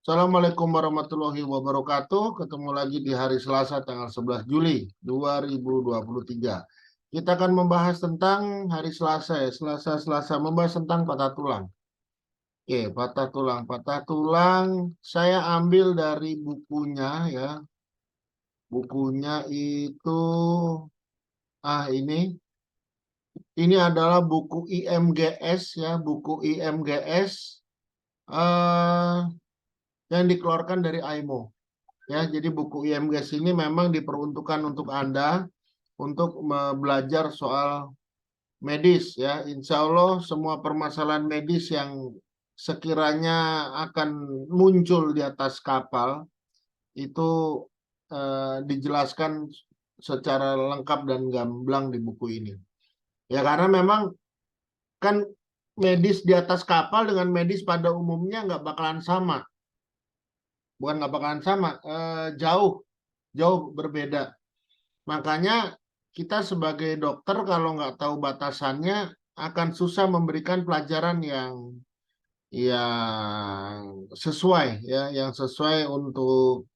Assalamualaikum warahmatullahi wabarakatuh. Ketemu lagi di hari Selasa tanggal 11 Juli 2023. Kita akan membahas tentang hari Selasa ya. Selasa membahas tentang patah tulang. Oke, patah tulang. Patah tulang saya ambil dari bukunya ya. Bukunya itu ini. Ini adalah buku IMGS ya, buku IMGS eh yang dikeluarkan dari AIMO. Ya, jadi buku IMGS ini memang diperuntukkan untuk Anda untuk belajar soal medis ya. Insya Allah semua permasalahan medis yang sekiranya akan muncul di atas kapal itu dijelaskan secara lengkap dan gamblang di buku ini. Ya karena memang kan medis di atas kapal dengan medis pada umumnya nggak bakalan sama. Bukan nggak bakalan sama, jauh berbeda. Makanya kita sebagai dokter kalau nggak tahu batasannya akan susah memberikan pelajaran yang sesuai untuk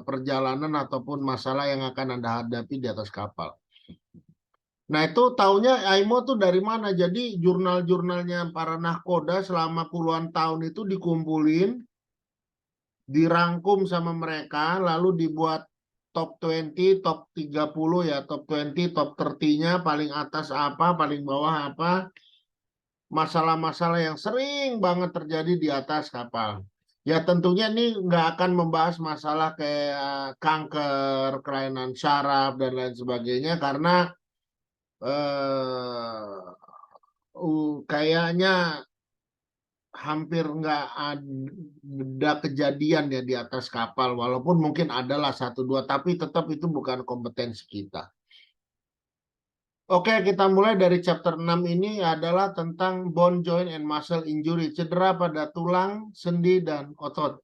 perjalanan ataupun masalah yang akan Anda hadapi di atas kapal. Nah itu taunya AIMO tuh dari mana? Jadi jurnal-jurnalnya para nahkoda selama puluhan tahun itu dikumpulin, dirangkum sama mereka, lalu dibuat top 20, top 30 ya, top 20, top 30-nya paling atas apa, paling bawah apa, masalah-masalah yang sering banget terjadi di atas kapal. Ya tentunya ini nggak akan membahas masalah kayak kanker, kelainan syaraf, dan lain sebagainya, karena kayaknya hampir nggak ada kejadian ya di atas kapal, walaupun mungkin adalah satu dua, tapi tetap itu bukan kompetensi kita. Oke, kita mulai dari chapter 6 ini adalah tentang bone, joint, and muscle injury, cedera pada tulang, sendi, dan otot.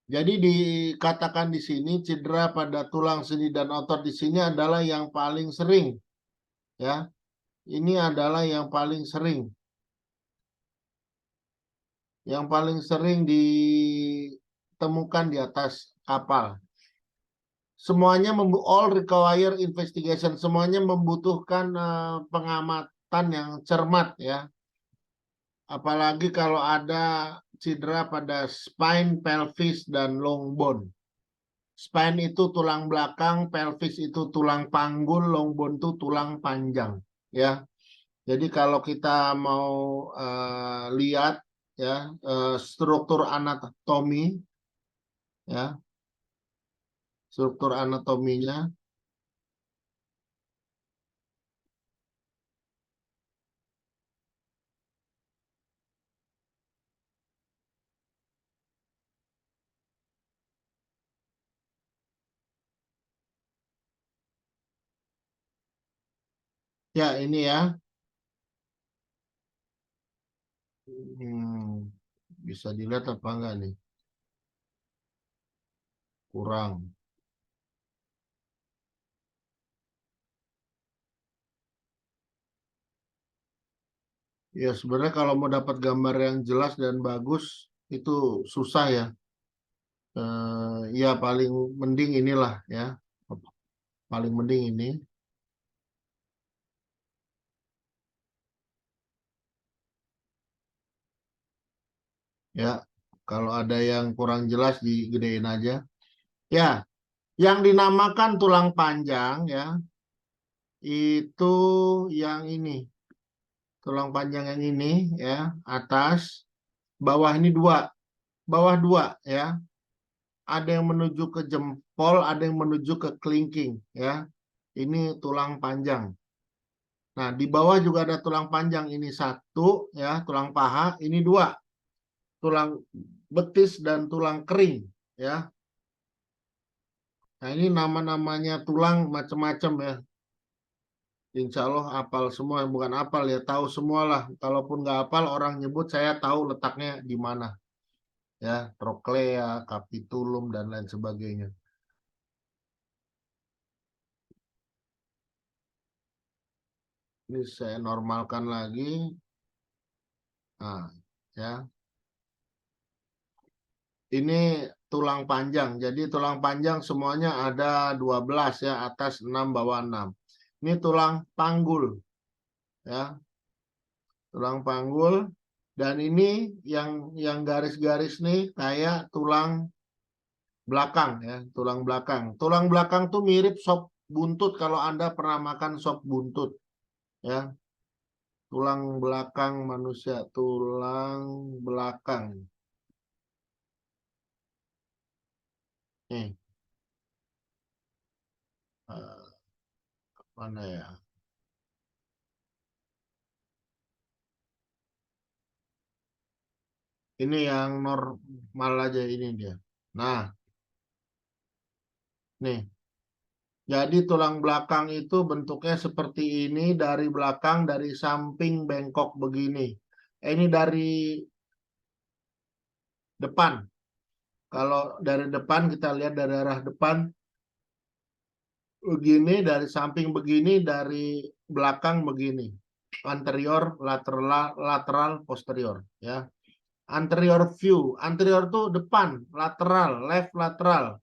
Jadi dikatakan di sini cedera pada tulang, sendi, dan otot di sini adalah yang paling sering, ya. Ini adalah yang paling sering. Yang paling sering ditemukan di atas kapal. Semuanya all require investigation, semuanya membutuhkan pengamatan yang cermat ya. Apalagi kalau ada cedera pada spine, pelvis, dan long bone. Spine itu tulang belakang, pelvis itu tulang panggul, long bone itu tulang panjang ya. Jadi kalau kita mau lihat ya struktur anatomi ya, struktur anatominya. Ya ini ya. Hmm, bisa dilihat apa enggak nih? Kurang. Ya sebenarnya kalau mau dapat gambar yang jelas dan bagus itu susah ya. Ya paling mending inilah ya. Paling mending ini. Ya kalau ada yang kurang jelas digedein aja. Ya, yang dinamakan tulang panjang ya itu yang ini. Tulang panjang yang ini ya, atas, bawah ini dua. Bawah dua ya. Ada yang menuju ke jempol, ada yang menuju ke kelingking ya. Ini tulang panjang. Nah, di bawah juga ada tulang panjang. Ini satu ya, tulang paha. Ini dua, tulang betis dan tulang kering ya. Nah, ini nama-namanya tulang macam-macam ya. Insya Allah hafal semua, bukan hafal ya, tahu semua lah. Kalaupun nggak hafal, orang nyebut saya tahu letaknya di mana ya, troklea, capitulum dan lain sebagainya. Ini saya normalkan lagi. Nah, ya. Ini tulang panjang. Jadi tulang panjang semuanya ada 12 ya, atas 6 bawah 6. Ini tulang panggul ya. Tulang panggul, dan ini yang garis-garis nih kayak tulang belakang ya, tulang belakang. Tulang belakang tuh mirip sop buntut kalau Anda pernah makan sop buntut ya. Tulang belakang manusia, tulang belakang. Nih, mana ya? Ini yang normal aja ini dia. Nah, nih. Jadi tulang belakang itu bentuknya seperti ini, dari belakang, dari samping bengkok begini. Ini dari depan. Kalau dari depan kita lihat dari arah depan begini, dari samping begini, dari belakang begini. Anterior, lateral, lateral, posterior ya. Anterior view, anterior tuh depan, lateral, left lateral.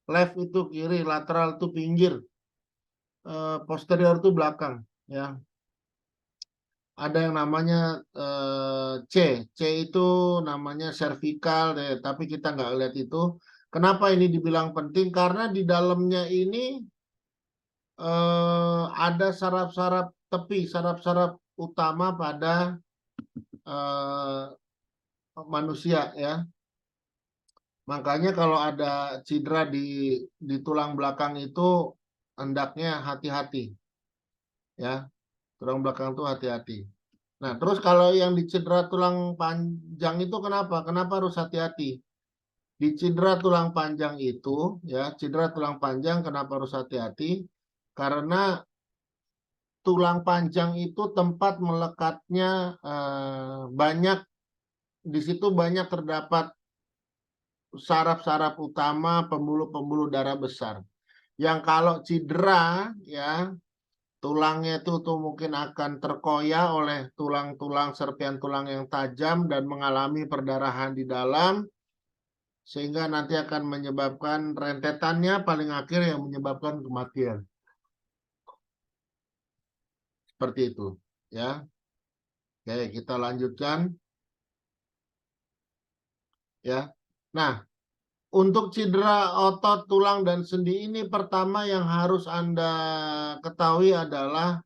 Left itu kiri, lateral itu pinggir. Posterior itu belakang ya. Ada yang namanya C. C itu namanya cervical deh, tapi kita nggak lihat itu. Kenapa ini dibilang penting? Karena di dalamnya ini ada saraf-saraf tepi, saraf-saraf utama pada eh, manusia ya. Makanya kalau ada cedera di tulang belakang itu hendaknya hati-hati ya. Tulang belakang itu hati-hati. Nah, terus kalau yang dicedera tulang panjang itu kenapa? Kenapa harus hati-hati? Di cedera tulang panjang itu, ya, cedera tulang panjang kenapa harus hati-hati? Karena tulang panjang itu tempat melekatnya banyak, di situ banyak terdapat saraf-saraf utama, pembuluh-pembuluh darah besar. Yang kalau cedera, ya, tulangnya itu tuh mungkin akan terkoyak oleh tulang-tulang serpian tulang yang tajam dan mengalami perdarahan di dalam, sehingga nanti akan menyebabkan rentetannya paling akhir yang menyebabkan kematian. Seperti itu ya. Oke, kita lanjutkan ya. Nah, untuk cedera otot, tulang, dan sendi ini pertama yang harus Anda ketahui adalah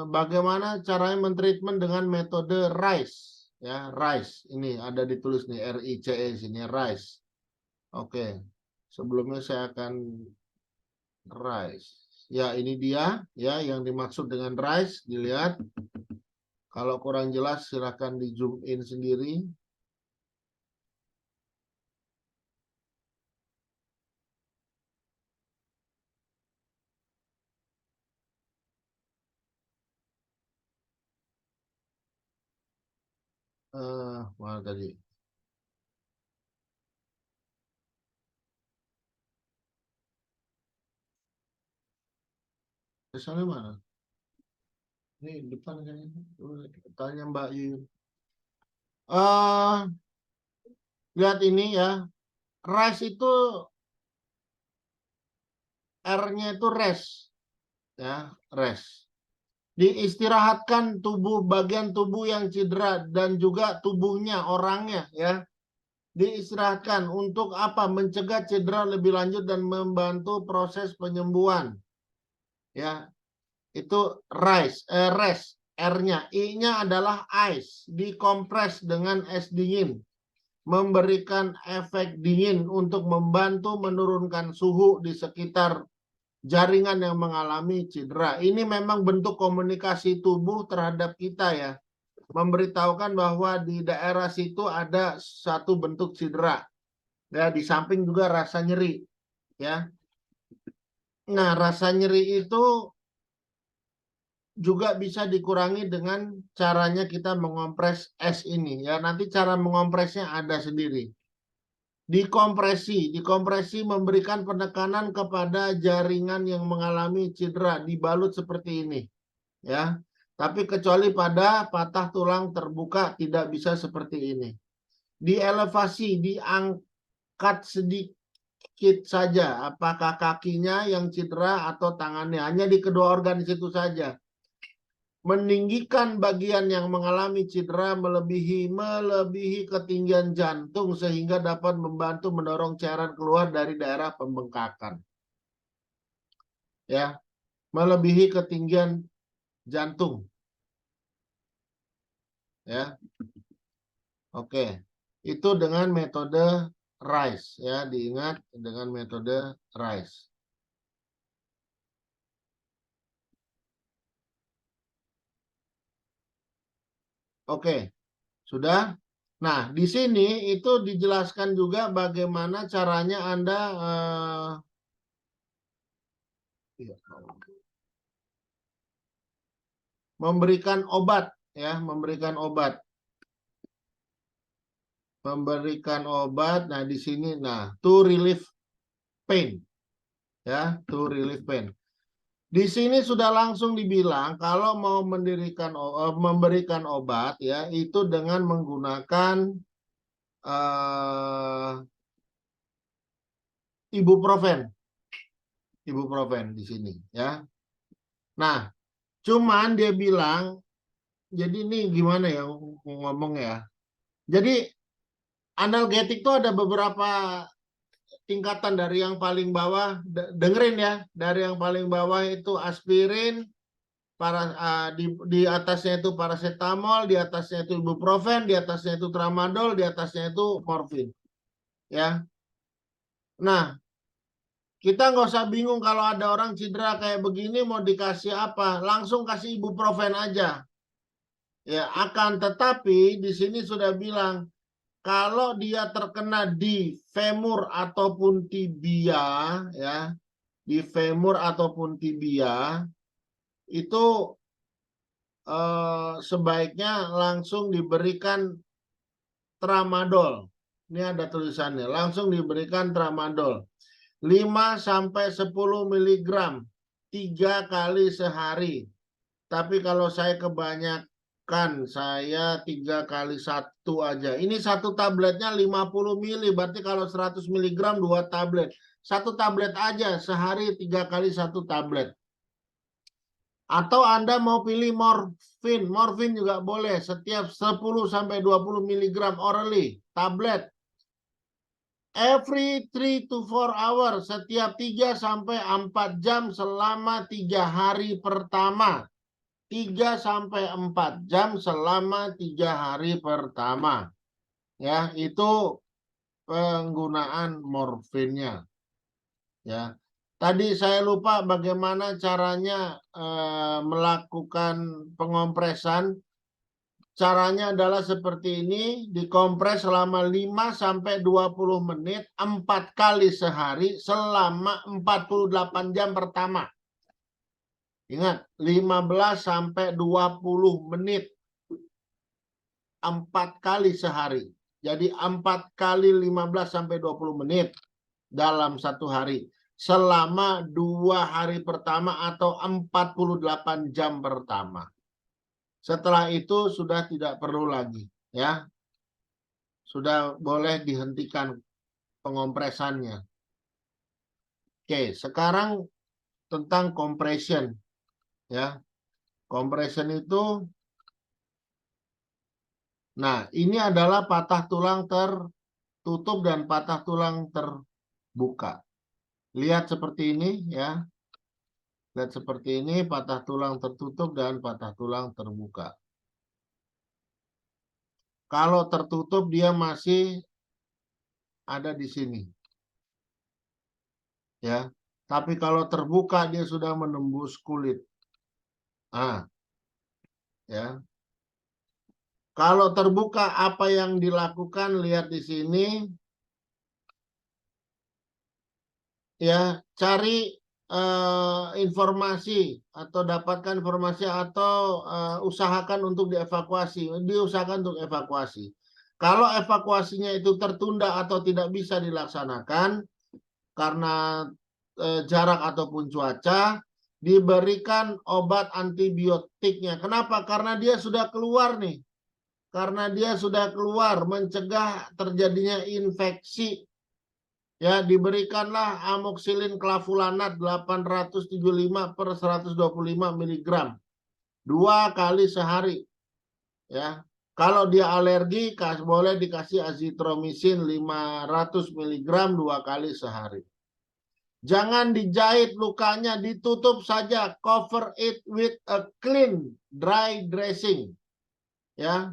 bagaimana caranya mentreatment dengan metode RICE ya. RICE ini ada ditulis nih, RICE sini, RICE. Oke, sebelumnya saya akan RICE ya, ini dia ya yang dimaksud dengan RICE. Dilihat, kalau kurang jelas silahkan di zoom in sendiri. Mana tadi? Kesannya mana? Ini depan kayaknya. Tanya Mbak Yuyun. Lihat ini ya. RICE itu R-nya itu rest ya, rest. Diistirahatkan tubuh, bagian tubuh yang cedera dan juga tubuhnya, orangnya ya. Diistirahatkan untuk apa? Mencegah cedera lebih lanjut dan membantu proses penyembuhan. Ya, itu rest. R-nya, I-nya adalah ice, dikompres dengan es dingin, memberikan efek dingin untuk membantu menurunkan suhu di sekitar jaringan yang mengalami cedera. Ini memang bentuk komunikasi tubuh terhadap kita ya, memberitahukan bahwa di daerah situ ada satu bentuk cedera. Ya, di samping juga rasa nyeri ya. Nah, rasa nyeri itu juga bisa dikurangi dengan caranya kita mengompres es ini ya. Nanti cara mengompresnya ada sendiri. Dikompresi memberikan penekanan kepada jaringan yang mengalami cedera, dibalut seperti ini ya. Tapi kecuali pada patah tulang terbuka tidak bisa seperti ini. Di elevasi, diangkat sedikit saja. Apakah kakinya yang cedera atau tangannya? Hanya di kedua organ di situ saja. Meninggikan bagian yang mengalami cedera melebihi ketinggian jantung sehingga dapat membantu mendorong cairan keluar dari daerah pembengkakan. Ya, melebihi ketinggian jantung. Ya. Oke. Itu dengan metode RICE ya, diingat dengan metode RICE. Oke. Sudah? Nah, di sini itu dijelaskan juga bagaimana caranya Anda memberikan obat ya, memberikan obat. Memberikan obat. Nah, di sini to relieve pain. Ya, to relieve pain. Di sini sudah langsung dibilang kalau mau memberikan obat ya, itu dengan menggunakan ibuprofen. Ibuprofen di sini ya. Nah, cuman dia bilang, jadi ini gimana ya ngomong ya. Jadi analgetik itu ada beberapa tingkatan dari yang paling bawah, dengerin ya, dari yang paling bawah itu aspirin, di atasnya itu paracetamol, di atasnya itu ibuprofen, di atasnya itu tramadol, di atasnya itu morfin. Ya. Nah, kita nggak usah bingung kalau ada orang cedera kayak begini mau dikasih apa, langsung kasih ibuprofen aja. Ya, akan tetapi di sini sudah bilang kalau dia terkena di femur ataupun tibia ya, di femur ataupun tibia itu sebaiknya langsung diberikan tramadol. Ini ada tulisannya, langsung diberikan tramadol 5-10 mg 3 kali sehari. Tapi kalau saya kebanyakan, saya 3 kali 1 aja. Ini satu tabletnya 50 ml, berarti kalau 100 mg 2 tablet. Satu tablet aja sehari 3 kali 1 tablet. Atau Anda mau pilih morfin. Morfin juga boleh. Setiap 10-20 mg orally. Tablet. Every 3-4 hours. Setiap 3-4 jam selama 3 hari pertama. 3-4 jam selama 3 hari pertama. Ya, itu penggunaan morfinnya. Ya. Tadi saya lupa bagaimana caranya melakukan pengompresan. Caranya adalah seperti ini, dikompres selama 5-20 menit, 4 kali sehari selama 48 jam pertama. Ingat, 15-20 menit, 4 kali sehari. Jadi 4 kali 15-20 menit dalam 1 hari. Selama 2 hari pertama atau 48 jam pertama. Setelah itu sudah tidak perlu lagi, ya. Sudah boleh dihentikan pengompresannya. Oke, sekarang tentang compression, ya. Compression itu, nah ini adalah patah tulang tertutup dan patah tulang terbuka. Lihat seperti ini, ya. Lihat seperti ini, patah tulang tertutup dan patah tulang terbuka. Kalau tertutup dia masih ada di sini. Ya. Tapi kalau terbuka dia sudah menembus kulit. Ah. Ya. Kalau terbuka apa yang dilakukan? Lihat di sini. Ya, cari informasi atau dapatkan informasi atau usahakan untuk dievakuasi. Diusahakan untuk evakuasi. Kalau evakuasinya itu tertunda atau tidak bisa dilaksanakan karena jarak ataupun cuaca, diberikan obat antibiotiknya. Kenapa? Karena dia sudah keluar nih. Karena dia sudah keluar mencegah terjadinya infeksi. Ya, diberikanlah amoksilin klavulanat 875 per 125 mg 2 kali sehari. Ya, kalau dia alergi, boleh dikasih azitromisin 500 mg 2 kali sehari. Jangan dijahit lukanya, ditutup saja. Cover it with a clean dry dressing. Ya,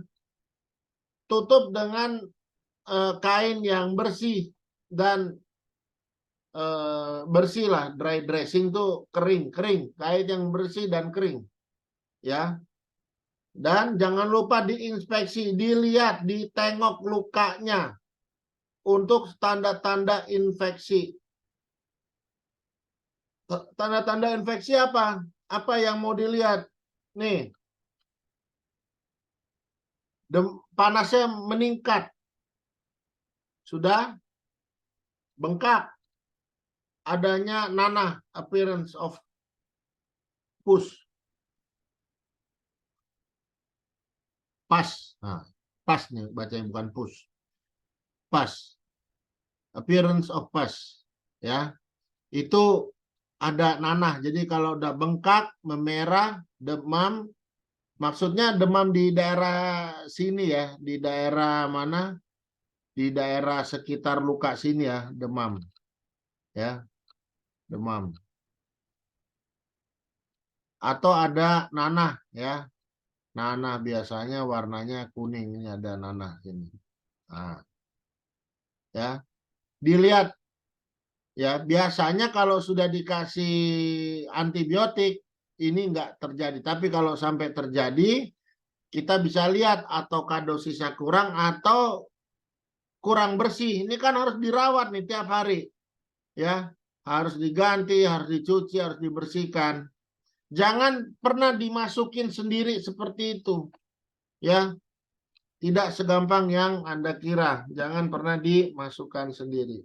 tutup dengan kain yang bersih dan bersih lah. Dry dressing tuh kering, kain yang bersih dan kering. Ya, dan jangan lupa diinspeksi, dilihat, ditengok lukanya untuk tanda-tanda infeksi. Tanda-tanda infeksi apa? Apa yang mau dilihat? Nih, panasnya meningkat, sudah bengkak, adanya nanah, appearance of pus, pas, nah, pas nih bacanya, bukan pus, pas, appearance of pus, ya, itu ada nanah. Jadi kalau udah bengkak, memerah, demam, maksudnya demam di daerah sini ya, di daerah mana? Di daerah sekitar luka sini ya, demam, ya, demam. Atau ada nanah ya, nanah biasanya warnanya kuning, ini ada nanah sini. Nah, ya, dilihat ya, biasanya kalau sudah dikasih antibiotik ini enggak terjadi, tapi kalau sampai terjadi kita bisa lihat ataukah dosisnya kurang atau kurang bersih. Ini kan harus dirawat nih tiap hari ya, harus diganti, harus dicuci, harus dibersihkan. Jangan pernah dimasukin sendiri seperti itu ya, tidak segampang yang Anda kira. Jangan pernah dimasukkan sendiri.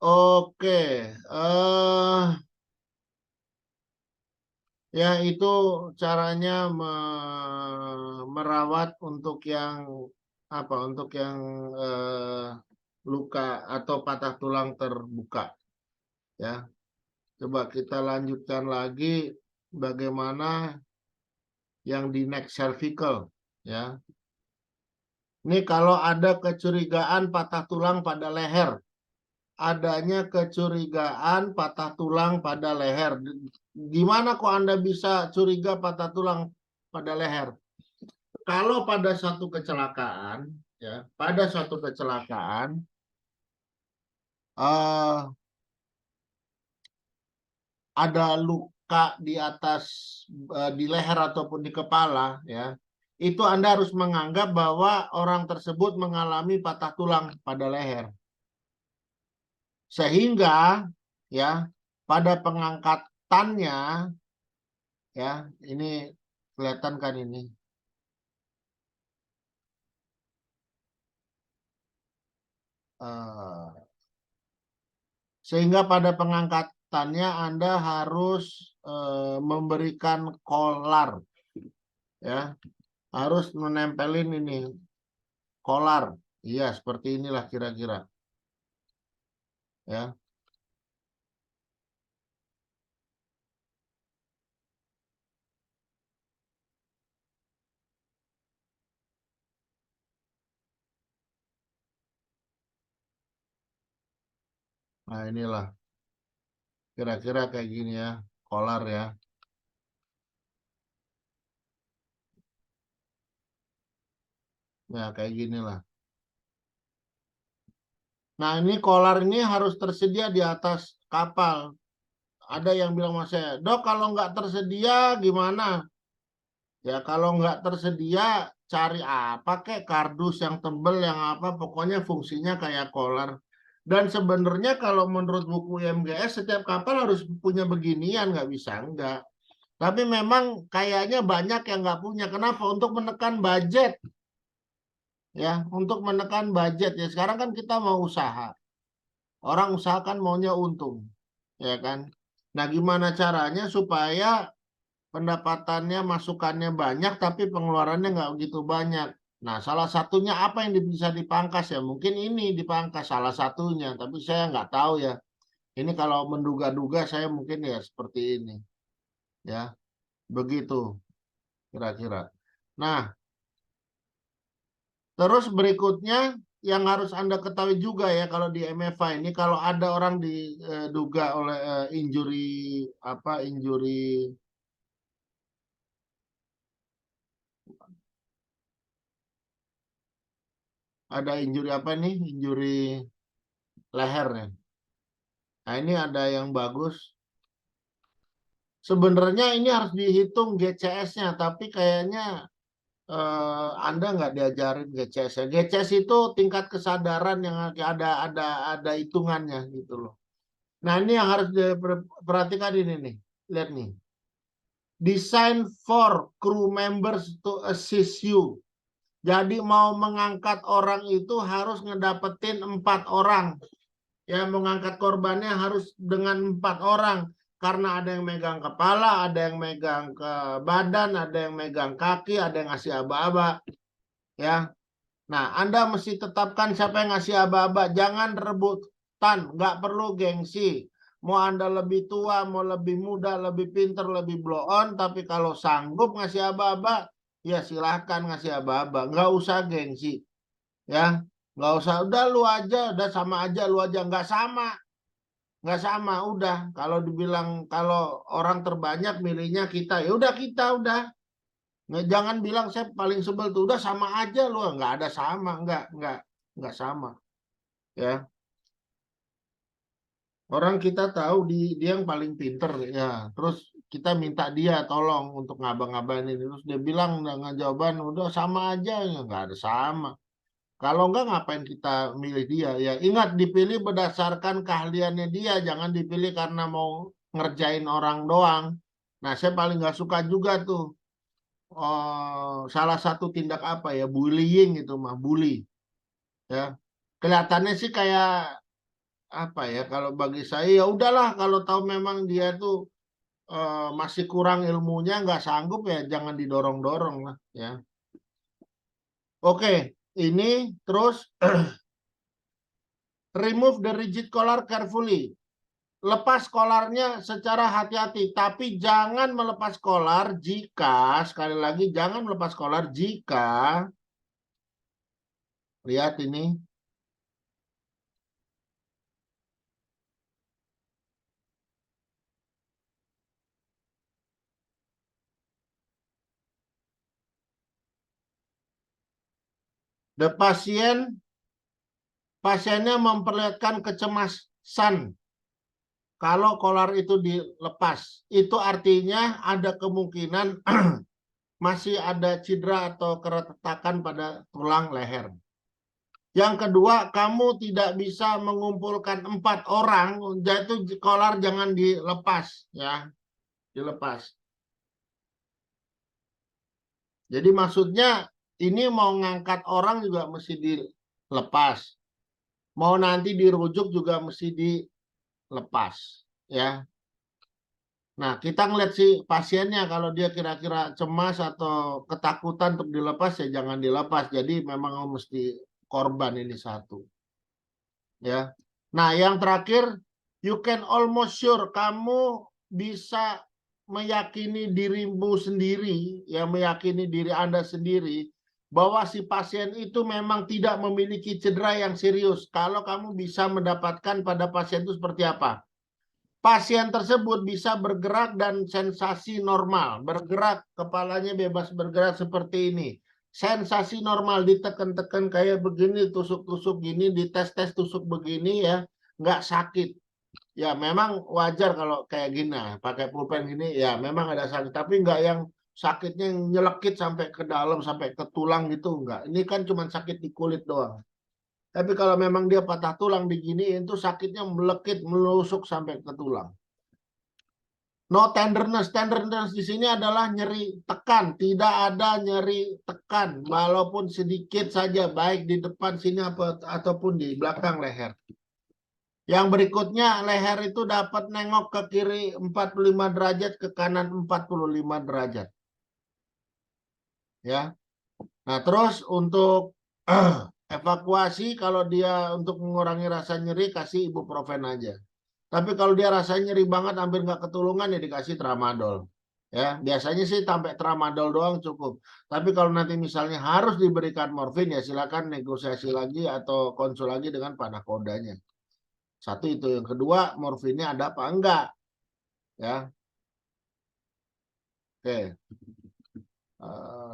Oke, ya itu caranya merawat untuk yang apa? Untuk yang luka atau patah tulang terbuka. Ya, coba kita lanjutkan lagi bagaimana yang di neck cervical. Ya, ini kalau ada kecurigaan patah tulang pada leher. Adanya kecurigaan patah tulang pada leher. Gimana kok Anda bisa curiga patah tulang pada leher? Kalau pada suatu kecelakaan, ya, pada suatu kecelakaan, ada luka di atas, di leher ataupun di kepala, ya, itu Anda harus menganggap bahwa orang tersebut mengalami patah tulang pada leher. Sehingga ya pada pengangkatannya ya, ini kelihatan kan ini. Sehingga pada pengangkatannya Anda harus memberikan kolar ya. Harus menempelin ini kolar. Iya, seperti inilah kira-kira. Ya. Nah, inilah kira-kira kayak gini ya, kolar ya. Ya, kayak gini lah. Nah, ini kolar ini harus tersedia di atas kapal. Ada yang bilang sama saya, "Dok, kalau nggak tersedia gimana?" Ya, kalau nggak tersedia, cari apa kek, kardus yang tebel, yang apa, pokoknya fungsinya kayak kolar. Dan sebenarnya kalau menurut buku IMGS, setiap kapal harus punya beginian, nggak bisa, enggak. Tapi memang kayaknya banyak yang nggak punya. Kenapa? Untuk menekan budget, ya, untuk menekan budget ya. Sekarang kan kita mau usaha. Orang usaha kan maunya untung, ya kan? Nah, gimana caranya supaya pendapatannya, masukannya banyak, tapi pengeluarannya nggak begitu banyak. Nah, salah satunya apa yang bisa dipangkas ya? Mungkin ini dipangkas salah satunya, tapi saya nggak tahu ya. Ini kalau menduga-duga saya mungkin ya seperti ini, ya, begitu kira-kira. Nah, terus berikutnya yang harus Anda ketahui juga ya kalau di MFA ini kalau ada orang diduga oleh injury apa injury ada injury apa nih? Injury leher ya. Nah, ini ada yang bagus. Sebenarnya ini harus dihitung GCS-nya, tapi kayaknya Anda nggak diajarin GCS-nya. GCS itu tingkat kesadaran yang ada hitungannya gitu loh. Nah, ini yang harus diperhatikan ini nih. Lihat nih. Design for crew members to assist you. Jadi mau mengangkat orang itu harus ngedapetin 4 orang. Ya, mengangkat korbannya harus dengan 4 orang. Karena ada yang megang kepala, ada yang megang ke badan, ada yang megang kaki, ada yang ngasih aba-aba. Ya, nah Anda mesti tetapkan siapa yang ngasih aba-aba. Jangan rebutan, nggak perlu gengsi. Mau Anda lebih tua, mau lebih muda, lebih pinter, lebih blow on. Tapi kalau sanggup ngasih aba-aba, ya silahkan ngasih aba-aba. Nggak usah gengsi. Ya, nggak usah. Udah lu aja, udah sama aja lu aja. Nggak sama. Nggak sama, udah. Kalau dibilang kalau orang terbanyak milihnya kita, ya udah kita udah. Jangan bilang saya paling sebel tuh, udah sama aja lu, nggak ada sama, nggak sama, ya. Orang kita tahu dia yang paling pinter, ya. Terus kita minta dia tolong untuk ngabang-ngabanin, terus dia bilang nggak jawaban, udah sama aja, ya nggak ada sama. Kalau nggak ngapain kita milih dia, ya. Ingat dipilih berdasarkan keahliannya dia, jangan dipilih karena mau ngerjain orang doang. Nah, saya paling nggak suka juga tuh. Salah satu tindak apa ya bullying itu mah bully ya kelihatannya sih kayak apa ya kalau bagi saya ya udahlah kalau tahu memang dia tuh masih kurang ilmunya nggak sanggup ya jangan didorong-dorong lah ya. Oke, ini terus remove the rigid collar carefully. Lepas kolarnya secara hati-hati tapi jangan melepas kolar jika sekali lagi jangan melepas kolar jika lihat ini. The pasiennya memperlihatkan kecemasan kalau kolar itu dilepas. Itu artinya ada kemungkinan masih ada cedera atau keretakan pada tulang leher. Yang kedua, kamu tidak bisa mengumpulkan 4 orang, jadi kolar jangan dilepas, ya, dilepas. Jadi maksudnya ini mau ngangkat orang juga mesti dilepas. Mau nanti dirujuk juga mesti dilepas, ya. Nah, kita ngeliat si pasiennya kalau dia kira-kira cemas atau ketakutan untuk dilepas ya jangan dilepas. Jadi memang mesti korban ini satu, ya. Nah, yang terakhir, you can almost sure kamu bisa meyakini dirimu sendiri, ya meyakini diri Anda sendiri bahwa si pasien itu memang tidak memiliki cedera yang serius. Kalau kamu bisa mendapatkan pada pasien itu seperti apa? Pasien tersebut bisa bergerak dan sensasi normal. Bergerak, kepalanya bebas bergerak seperti ini. Sensasi normal, ditekan-tekan kayak begini, tusuk-tusuk gini, dites-tes tusuk begini ya, nggak sakit. Ya memang wajar kalau kayak gini, pakai pulpen gini, ya memang ada sakit. Tapi nggak yang sakitnya yang nyelekit sampai ke dalam, sampai ke tulang gitu, nggak. Ini kan cuma sakit di kulit doang. Tapi kalau memang dia patah tulang diginiin, itu sakitnya melekit, melusuk sampai ke tulang. No tenderness. Tenderness di sini adalah nyeri tekan. Tidak ada nyeri tekan. Walaupun sedikit saja. Baik di depan sini ataupun di belakang leher. Yang berikutnya leher itu dapat nengok ke kiri 45 derajat. Ke kanan 45 derajat. Ya. Nah terus untuk evakuasi. Kalau dia untuk mengurangi rasa nyeri. Kasih ibuprofen aja. Tapi kalau dia rasanya nyeri banget, hampir nggak ketulungan, ya dikasih tramadol. Ya, biasanya sih sampai tramadol doang cukup. Tapi kalau nanti misalnya harus diberikan morfin, ya silakan negosiasi lagi atau konsul lagi dengan panakodanya. Satu itu. Yang kedua, morfinnya ada apa enggak? Ya, oke.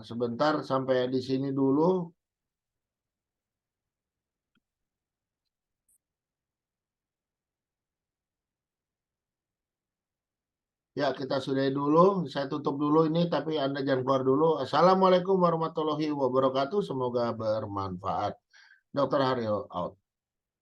Sebentar sampai di sini dulu. Ya, kita sudahi dulu. Saya tutup dulu ini, tapi Anda jangan keluar dulu. Assalamualaikum warahmatullahi wabarakatuh. Semoga bermanfaat. Dokter Haryo out.